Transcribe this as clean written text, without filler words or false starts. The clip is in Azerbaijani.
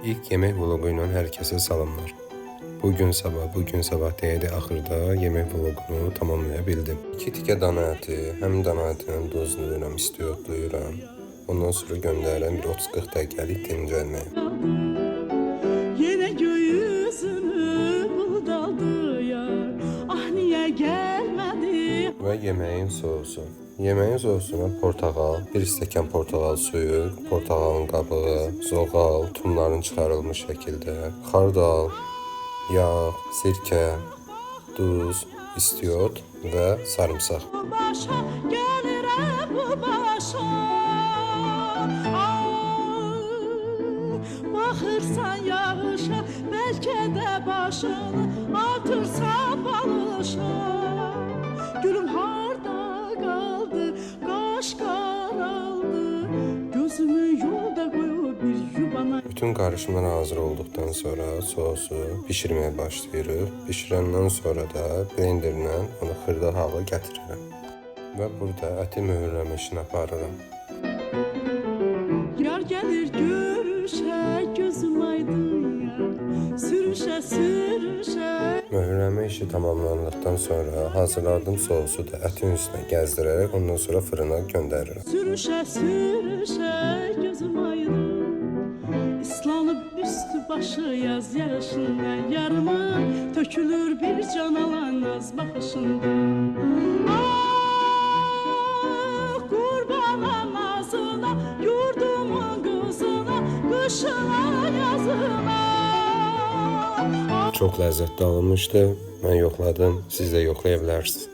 İlk yemek vlogu ilə hər kəsə salamlar. Bugün sabah deyədi axırda yemək vlogunu tamamlaya bildim. 2 tikə dana əti, həm dana ətinin duzluyuram, istiyotlayıram. Ondan sonra göndərirəm bir 30-40 dəqiqəlik dincəlməyə. Yenə gökyüzünü buldaldı yar, ah niyə gəlmədi? Və yeməyin sosu. Yeməyin sosuna portağal, 1 stəkan portağal suyu, portağalın qabığı, zoğal, tumların çıxarılmış şəkildə, xardal, yağ, sirkə, duz, istiyot və sarımsaq. Başa gəlirəm bu başa. Baxırsan yağışa, bəlkə də başını atırsan balışa. Gülüm harda qaldı, qaş qaraldı, gözümü yolda qoyub bir yubana. Bütün qarışımlar hazır olduqdan sonra sosu bişirməyə başlayırıq. Bişirəndən sonra da blenderlə onu xırda hala gətirirəm. Və burada əti mühürləmə işini aparıram. Yar gəlir görüşə, gözüm aydın yar, sürüşə, sürüşə. Mühürləmə işi tamamlandıqdan sonra hazırladığım sosu da ətin üstünə gəzdirərək ondan sonra fırına göndərirəm. Sürüşə, sürüşə, gözüm aydın, islanıb üstü başı yaz yarışından, yarımı tökülür bir can alan naz baxışından. Ah, qurbana nazına, yurdumun qızına, qışına, yazına. Çox ləzzətli olmuşdu. Mən yoxladım, siz də yoxlaya bilərsiniz.